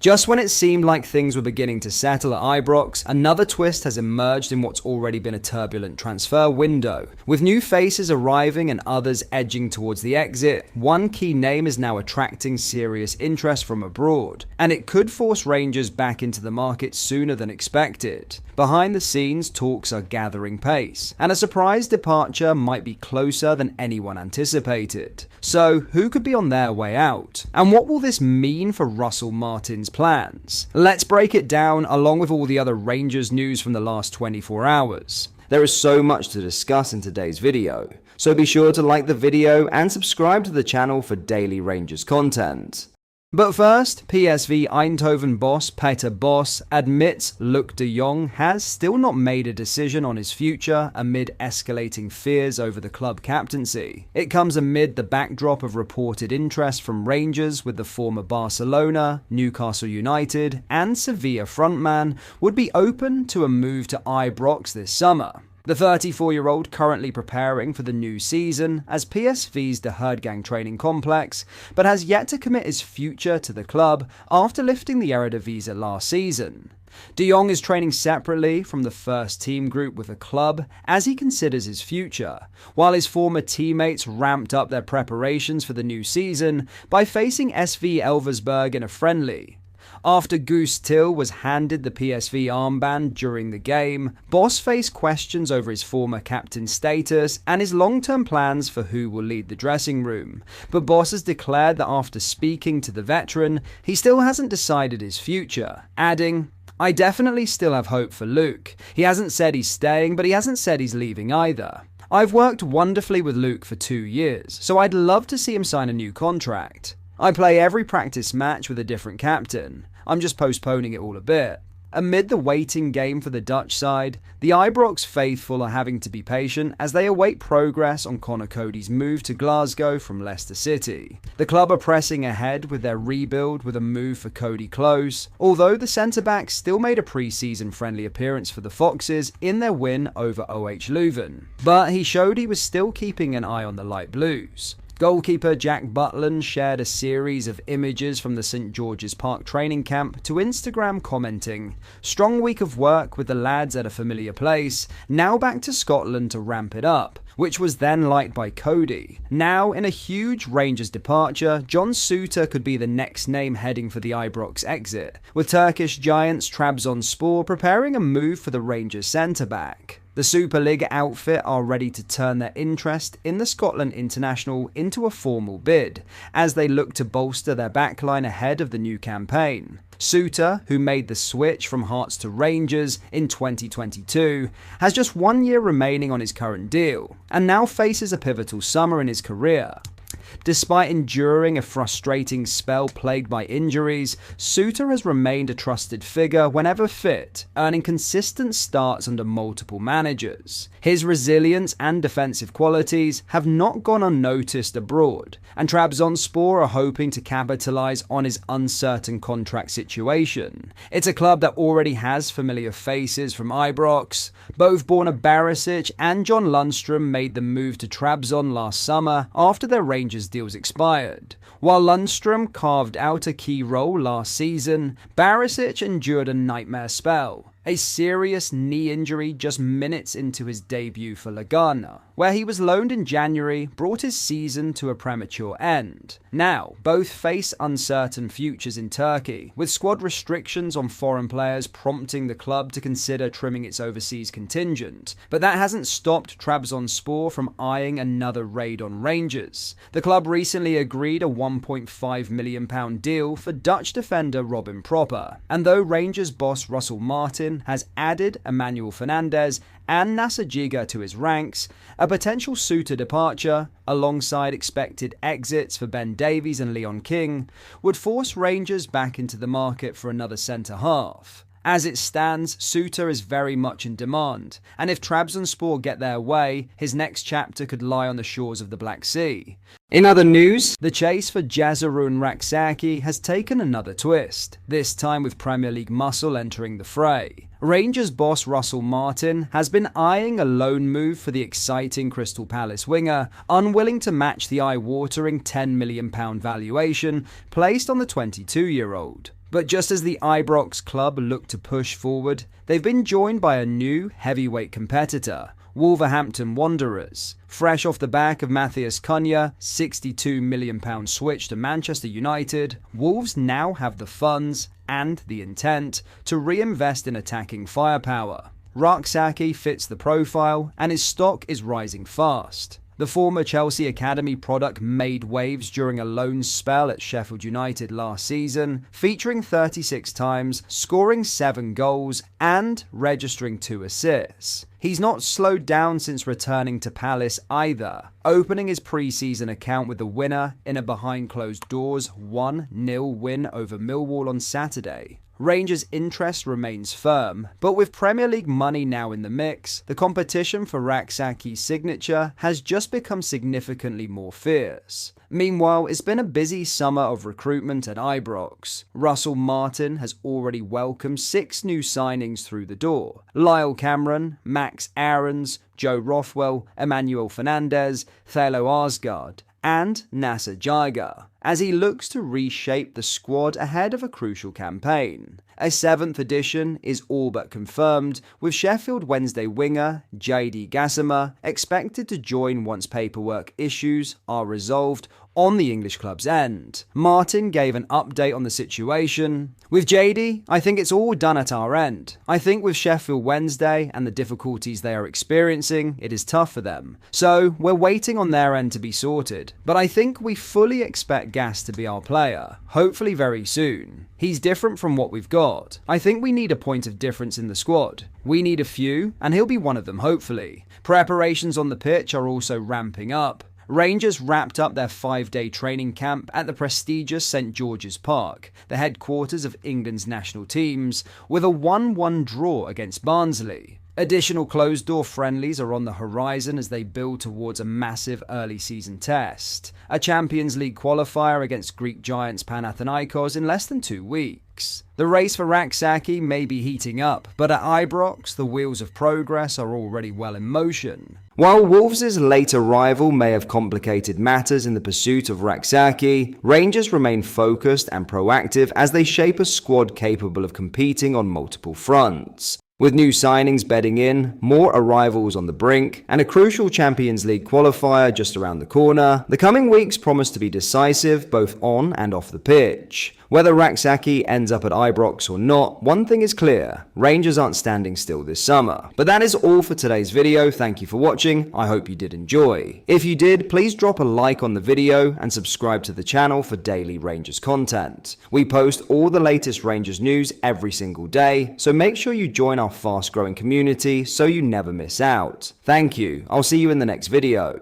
Just when it seemed like things were beginning to settle at Ibrox, another twist has emerged in what's already been a turbulent transfer window. With new faces arriving and others edging towards the exit, one key name is now attracting serious interest from abroad, and it could force Rangers back into the market sooner than expected. Behind the scenes, talks are gathering pace, and a surprise departure might be closer than anyone anticipated. So, who could be on their way out? And what will this mean for Russell Martin's plans? Let's break it down along with all the other Rangers news from the last 24 hours. There is so much to discuss in today's video, so be sure to like the video and subscribe to the channel for daily Rangers content. But first, PSV Eindhoven boss Peter Bos admits Luuk de Jong has still not made a decision on his future amid escalating fears over the club captaincy. It comes amid the backdrop of reported interest from Rangers, with the former Barcelona, Newcastle United and Sevilla frontman would be open to a move to Ibrox this summer. The 34-year-old currently preparing for the new season as PSV's De Hertgang training complex, but has yet to commit his future to the club after lifting the Eredivisie last season. De Jong is training separately from the first team group with the club as he considers his future, while his former teammates ramped up their preparations for the new season by facing SV Elversberg in a friendly. After Guus Til was handed the PSV armband during the game, Bos faced questions over his former captain status and his long-term plans for who will lead the dressing room. But Bos has declared that after speaking to the veteran, he still hasn't decided his future, adding, "I definitely still have hope for Luuk. He hasn't said he's staying, but he hasn't said he's leaving either. I've worked wonderfully with Luuk for 2 years, so I'd love to see him sign a new contract. I play every practice match with a different captain. I'm just postponing it all a bit." Amid the waiting game for the Dutch side, the Ibrox faithful are having to be patient as they await progress on Conor Coady's move to Glasgow from Leicester City. The club are pressing ahead with their rebuild with a move for Coady close, although the centre-back still made a pre-season friendly appearance for the Foxes in their win over OH Leuven. But he showed he was still keeping an eye on the Light Blues. Goalkeeper Jack Butland shared a series of images from the St George's Park training camp to Instagram, commenting, "Strong week of work with the lads at a familiar place, now back to Scotland to ramp it up," which was then liked by Coady. Now, in a huge Rangers departure, John Souttar could be the next name heading for the Ibrox exit, with Turkish giants Trabzonspor preparing a move for the Rangers centre-back. The Superliga outfit are ready to turn their interest in the Scotland international into a formal bid, as they look to bolster their backline ahead of the new campaign. Souttar, who made the switch from Hearts to Rangers in 2022, has just 1 year remaining on his current deal, and now faces a pivotal summer in his career. Despite enduring a frustrating spell plagued by injuries, Souttar has remained a trusted figure whenever fit, earning consistent starts under multiple managers. His resilience and defensive qualities have not gone unnoticed abroad, and Trabzonspor are hoping to capitalise on his uncertain contract situation. It's a club that already has familiar faces from Ibrox. Both Borna Barisic and John Lundstrom made the move to Trabzon last summer after their Rangers deals expired. While Lundstrom carved out a key role last season, Barisic endured a nightmare spell. A serious knee injury just minutes into his debut for Lagana, where he was loaned in January, brought his season to a premature end. Now, both face uncertain futures in Turkey, with squad restrictions on foreign players prompting the club to consider trimming its overseas contingent. But that hasn't stopped Trabzonspor from eyeing another raid on Rangers. The club recently agreed a £1.5 million deal for Dutch defender Robin Proper, and though Rangers boss Russell Martin has added Emmanuel Fernandez and Nasser Giga to his ranks, a potential Souttar departure, alongside expected exits for Ben Davies and Leon King, would force Rangers back into the market for another centre-half. As it stands, Souttar is very much in demand, and if Trabzonspor get their way, his next chapter could lie on the shores of the Black Sea. In other news, the chase for Jezarun Raksaki has taken another twist, this time with Premier League muscle entering the fray. Rangers boss Russell Martin has been eyeing a loan move for the exciting Crystal Palace winger, unwilling to match the eye-watering £10 million valuation placed on the 22-year-old. But just as the Ibrox club look to push forward, they've been joined by a new heavyweight competitor, Wolverhampton Wanderers. Fresh off the back of Matthias Cunha, £62 million switch to Manchester United, Wolves now have the funds and the intent to reinvest in attacking firepower. Raki fits the profile, and his stock is rising fast. The former Chelsea Academy product made waves during a loan spell at Sheffield United last season, featuring 36 times, scoring 7 goals, and registering 2 assists. He's not slowed down since returning to Palace either, opening his pre-season account with the winner in a behind-closed-doors 1-0 win over Millwall on Saturday. Rangers' interest remains firm, but with Premier League money now in the mix, the competition for Raki's signature has just become significantly more fierce. Meanwhile, it's been a busy summer of recruitment at Ibrox. Russell Martin has already welcomed 6 new signings through the door. Lyle Cameron, Max Aarons, Joe Rothwell, Emmanuel Fernandez, Thelo Arsgaard, and Nasser Jaiga, as he looks to reshape the squad ahead of a crucial campaign. A 7th edition is all but confirmed, with Sheffield Wednesday winger JD Gassama expected to join once paperwork issues are resolved on the English club's end. Martin gave an update on the situation. With JD, I think it's all done at our end. I think with Sheffield Wednesday and the difficulties they are experiencing, it is tough for them. So we're waiting on their end to be sorted. But I think we fully expect Gas to be our player, hopefully very soon. He's different from what we've got. I think we need a point of difference in the squad. We need a few, and he'll be one of them hopefully. Preparations on the pitch are also ramping up. Rangers wrapped up their 5-day training camp at the prestigious St George's Park, the headquarters of England's national teams, with a 1-1 draw against Barnsley. Additional closed-door friendlies are on the horizon as they build towards a massive early-season test, a Champions League qualifier against Greek giants Panathinaikos in less than 2 weeks. The race for Raki may be heating up, but at Ibrox, the wheels of progress are already well in motion. While Wolves' late arrival may have complicated matters in the pursuit of Raki, Rangers remain focused and proactive as they shape a squad capable of competing on multiple fronts. With new signings bedding in, more arrivals on the brink, and a crucial Champions League qualifier just around the corner, the coming weeks promise to be decisive both on and off the pitch. Whether Raki ends up at Ibrox or not, one thing is clear: Rangers aren't standing still this summer. But that is all for today's video. Thank you for watching. I hope you did enjoy. If you did, please drop a like on the video and subscribe to the channel for daily Rangers content. We post all the latest Rangers news every single day, so make sure you join our fast-growing community so you never miss out. Thank you. I'll see you in the next video.